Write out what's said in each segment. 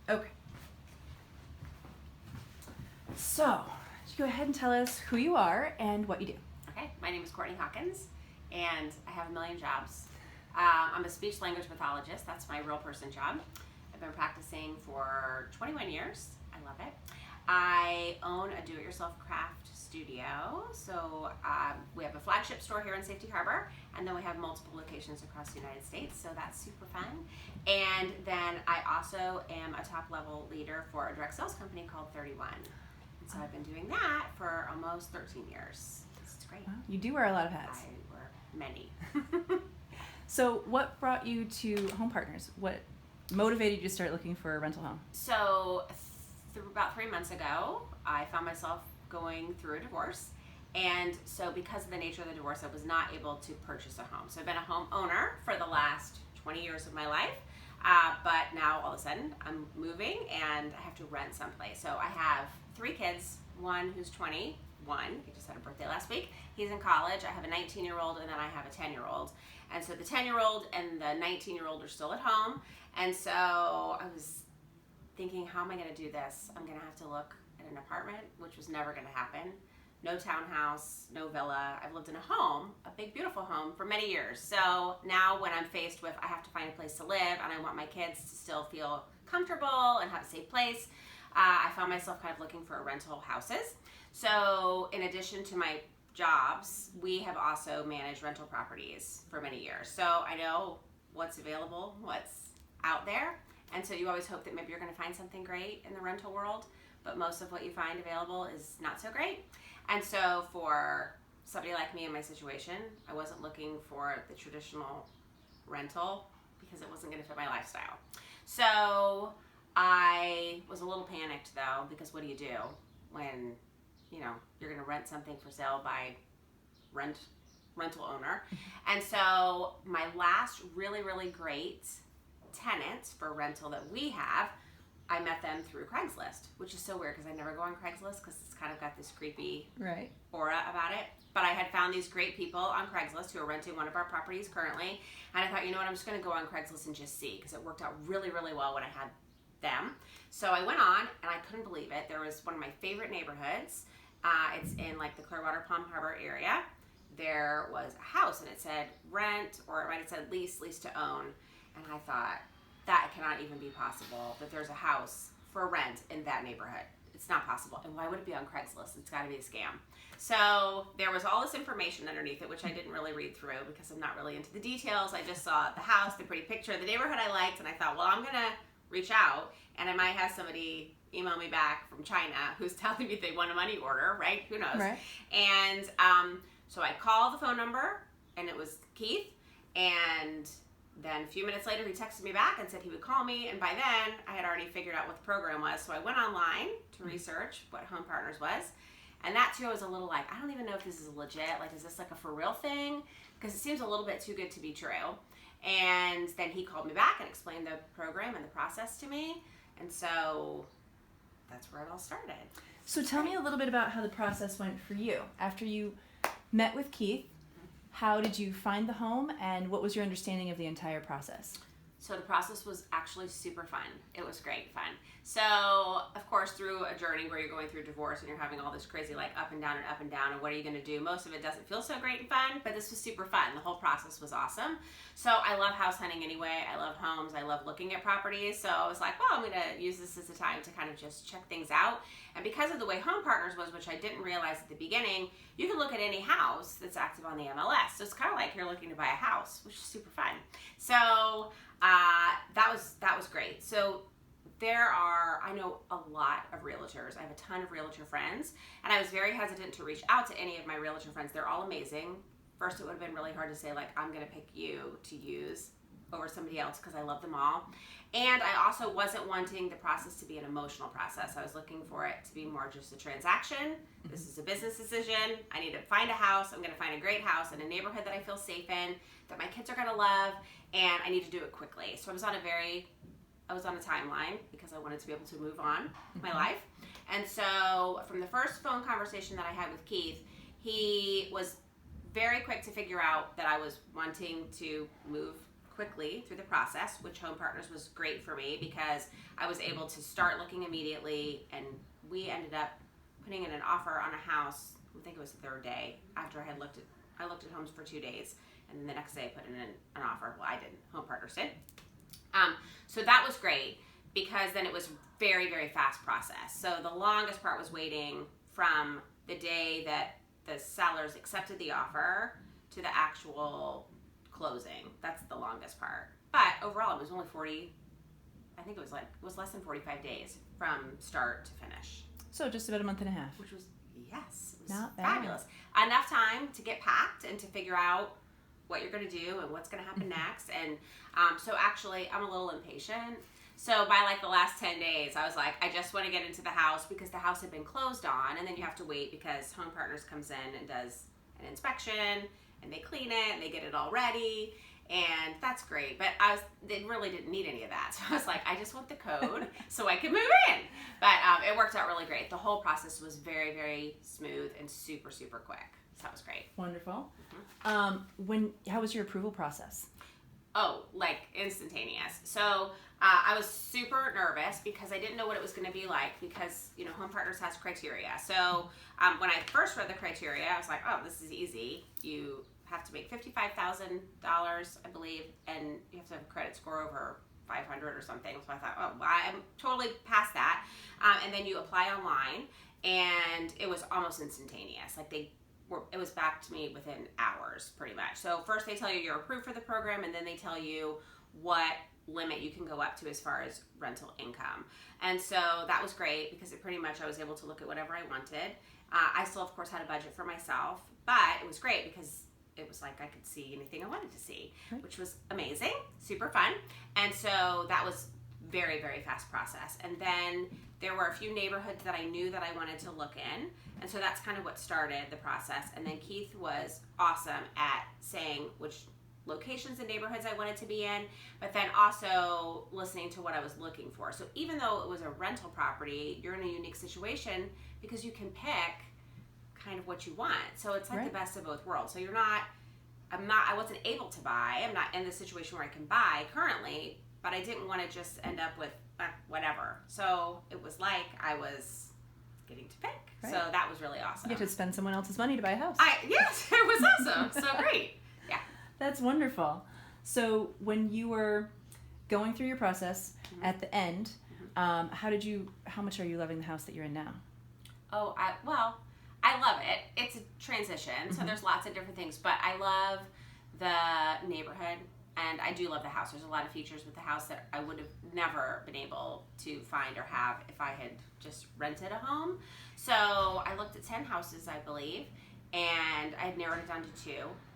Okay. So, go ahead and tell us who you are and what you do. Okay, my name is Courtney Hawkins, and I have a million jobs. I'm a speech language pathologist. That's my real person job. I've been practicing for 21 years. I love it. I own a do-it-yourself craft studio. So we have a flagship store here in Safety Harbor, and then we have multiple locations across the United States. So that's super fun. And then I also am a top-level leader for a direct sales company called 31. And so I've been doing that for almost 13 years. It's great. Wow, you do wear a lot of hats. I wear many. So what brought you to Home Partners? What motivated you to start looking for a rental home? So about 3 months ago, I found myself going through a divorce. And so because of the nature of the divorce, I was not able to purchase a home. So I've been a home owner for the last 20 years of my life. But now all of a sudden I'm moving and I have to rent someplace. So I have 3 kids, one who's 21. He just had a birthday last week. He's in college. I have a 19-year-old and then I have a 10-year-old. And so the 10-year-old and the 19-year-old are still at home. And so I was thinking, how am I going to do this? I'm going to have to look at an apartment, which was never going to happen. No townhouse, no villa. I've lived in a home, a big, beautiful home for many years. So now when I'm faced with, I have to find a place to live and I want my kids to still feel comfortable and have a safe place, I found myself kind of looking for rental houses. So in addition to my jobs, we have also managed rental properties for many years. So I know what's available, what's out there. And so you always hope that maybe you're going to find something great in the rental world, but most of what you find available is not so great. And so for somebody like me in my situation, I wasn't looking for the traditional rental because it wasn't going to fit my lifestyle. So I was a little panicked though, because what do you do when, you know, you're going to rent something for sale by rental owner? And so my last really, really great tenants for rental that we have, I met them through Craigslist, which is so weird because I never go on Craigslist because it's kind of got this creepy aura about it. But I had found these great people on Craigslist who are renting one of our properties currently. And I thought, you know what, I'm just going to go on Craigslist and just see, because it worked out really, really well when I had them. So I went on and I couldn't believe it. There was one of my favorite neighborhoods. It's in like the Clearwater Palm Harbor area. There was a house and it said rent, or it might have said lease to own. And I thought, that cannot even be possible, that there's a house for rent in that neighborhood. It's not possible. And why would it be on Craigslist? It's got to be a scam. So there was all this information underneath it, which I didn't really read through because I'm not really into the details. I just saw the house, the pretty picture, the neighborhood I liked, and I thought, well, I'm going to reach out, and I might have somebody email me back from China who's telling me they want a money order, right? Who knows? Right. And so I called the phone number, and it was Keith, and then a few minutes later, he texted me back and said he would call me, and by then, I had already figured out what the program was, so I went online to research what Home Partners was, and that too, I was a little like, I don't even know if this is legit, like, is this like a for real thing? Because it seems a little bit too good to be true. And then he called me back and explained the program and the process to me, and so that's where it all started. So tell me a little bit about how the process went for you. After you met with Keith, how did you find the home, and what was your understanding of the entire process? So the process was actually super fun. It was great fun. So, of course, through a journey where you're going through divorce and you're having all this crazy like up and down and what are you going to do? Most of it doesn't feel so great and fun, but this was super fun. The whole process was awesome. So I love house hunting anyway. I love homes. I love looking at properties. So I was like, well, I'm going to use this as a time to kind of just check things out. And because of the way Home Partners was, which I didn't realize at the beginning, you can look at any house that's active on the MLS. So it's kind of like you're looking to buy a house, which is super fun. So that was great. So I know a lot of realtors. I have a ton of realtor friends, and I was very hesitant to reach out to any of my realtor friends. They're all amazing. First, it would have been really hard to say, like, I'm going to pick you to use over somebody else because I love them all. And I also wasn't wanting the process to be an emotional process. I was looking for it to be more just a transaction. This is a business decision. I need to find a house. I'm going to find a great house in a neighborhood that I feel safe in, that my kids are going to love, and I need to do it quickly. So I was on a timeline because I wanted to be able to move on with my life. And so from the first phone conversation that I had with Keith, he was very quick to figure out that I was wanting to move quickly through the process, which Home Partners was great for me because I was able to start looking immediately, and we ended up putting in an offer on a house. I think it was the third day after I looked at homes for 2 days, and then the next day I put in an offer. Well, I didn't. Home Partners did. So that was great because then it was very, very fast process. So the longest part was waiting from the day that the sellers accepted the offer to the actual closing. That's the longest part. But overall, it was only it was less than 45 days from start to finish. So just about a month and a half. Which was, yes, it was Not bad. fabulous. Enough time to get packed and to figure out what you're going to do and what's going to happen next. And so actually, I'm a little impatient. So by like the last 10 days, I was like, I just want to get into the house because the house had been closed on, and then you have to wait because Home Partners comes in and does an inspection, and they clean it, and they get it all ready, and that's great. But they really didn't need any of that. So I was like, I just want the code so I can move in. But it worked out really great. The whole process was very, very smooth and super, super quick. So that was great. Wonderful. How was your approval process? Oh, like instantaneous. So I was super nervous because I didn't know what it was going to be like because, Home Partners has criteria. So when I first read the criteria, I was like, oh, this is easy. You have to make $55,000, I believe, and you have to have a credit score over 500 or something. So I thought, oh, well, I'm totally past that. And then you apply online, and it was almost instantaneous. Like it was back to me within hours, pretty much. So first they tell you you're approved for the program, and then they tell you what limit you can go up to as far as rental income. And so that was great because I was able to look at whatever I wanted. I still, of course, had a budget for myself, but it was great because it was like I could see anything I wanted to see, which was amazing, super fun. And so that was very, very fast process. And then there were a few neighborhoods that I knew that I wanted to look in. And so that's kind of what started the process. And then Keith was awesome at saying which locations and neighborhoods I wanted to be in, but then also listening to what I was looking for. So even though it was a rental property, you're in a unique situation because you can pick kind of what you want. So it's like the best of both worlds. So I wasn't able to buy. I'm not in the situation where I can buy currently, but I didn't want to just end up with whatever. So it was like I was getting to pick. Right. So that was really awesome. You get to spend someone else's money to buy a house. Yes, it was awesome. So great. Yeah. That's wonderful. So when you were going through your process at the end, how much are you loving the house that you're in now? Oh, I love it. It's a transition, so there's lots of different things, but I love the neighborhood, and I do love the house. There's a lot of features with the house that I would have never been able to find or have if I had just rented a home. So I looked at 10 houses, I believe, and I had narrowed it down to 2.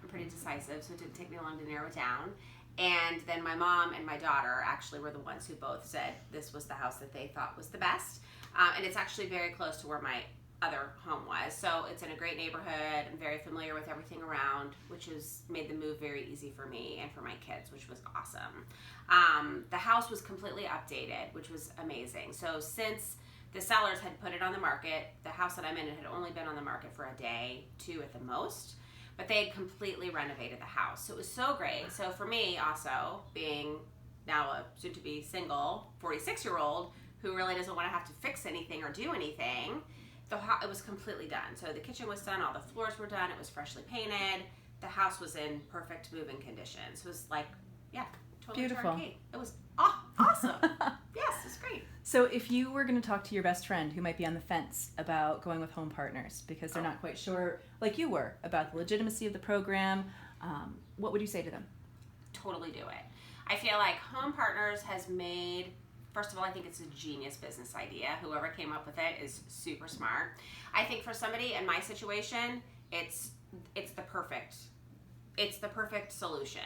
I'm pretty decisive, so it didn't take me long to narrow it down. And then my mom and my daughter actually were the ones who both said this was the house that they thought was the best. And it's actually very close to where my other home was. So it's in a great neighborhood. I'm very familiar with everything around, which has made the move very easy for me and for my kids, which was awesome. The house was completely updated, which was amazing. So since the sellers had put it on the market, the house that I'm in had only been on the market for a day, 2 at the most, but they had completely renovated the house. So it was so great. So for me also, being now a soon-to-be single 46-year-old who really doesn't want to have to fix anything or do anything, it was completely done. So the kitchen was done, all the floors were done, it was freshly painted, the house was in perfect move-in condition. So it was like, totally beautiful. Turnkey. It was awesome. Yes, it was great. So if you were going to talk to your best friend who might be on the fence about going with Home Partners because they're not quite sure, like you were, about the legitimacy of the program, what would you say to them? Totally do it. I feel like Home Partners has made, first of all, I think it's a genius business idea. Whoever came up with it is super smart. I think for somebody in my situation, it's the perfect solution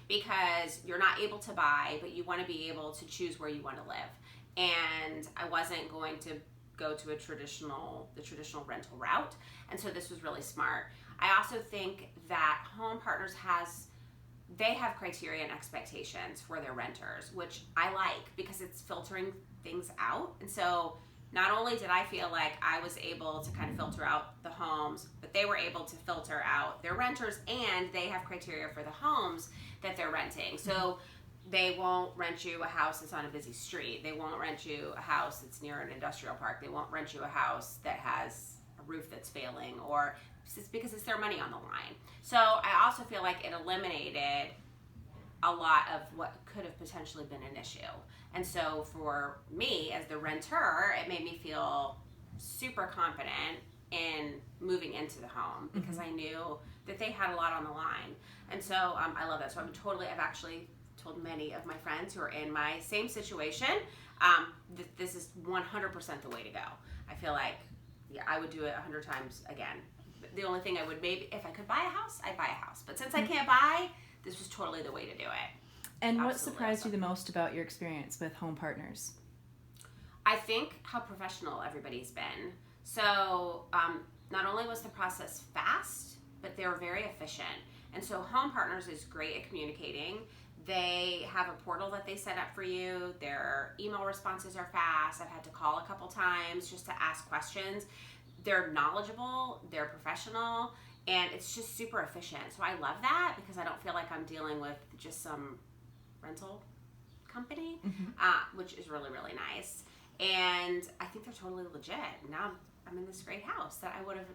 because you're not able to buy, but you want to be able to choose where you want to live. And I wasn't going to go to the traditional rental route, and so this was really smart. I also think that Home Partners they have criteria and expectations for their renters, which I like because it's filtering things out. And so not only did I feel like I was able to kind of filter out the homes, but they were able to filter out their renters, and they have criteria for the homes that they're renting. So they won't rent you a house that's on a busy street. They won't rent you a house that's near an industrial park. They won't rent you a house that has a roof that's failing, or it's because it's their money on the line. So I also feel like it eliminated a lot of what could have potentially been an issue. And so for me as the renter, it made me feel super confident in moving into the home because I knew that they had a lot on the line. And so I love that. So I've actually told many of my friends who are in my same situation that this is 100% the way to go. I feel like, yeah, I would do it 100 times again. The only thing I would, maybe if I could buy a house, I'd buy a house. But since I can't buy, this was totally the way to do it. And what surprised you the most about your experience with Home Partners? I think how professional everybody's been. So not only was the process fast, but they were very efficient. And so Home Partners is great at communicating. They have a portal that they set up for you. Their email responses are fast. I've had to call a couple times just to ask questions. They're knowledgeable, they're professional, and it's just super efficient. So I love that because I don't feel like I'm dealing with just some rental company, which is really, really nice. And I think they're totally legit. Now I'm in this great house that I would have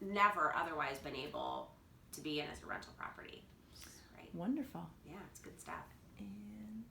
never otherwise been able to be in as a rental property. Which is great. Wonderful. Yeah, it's good stuff. And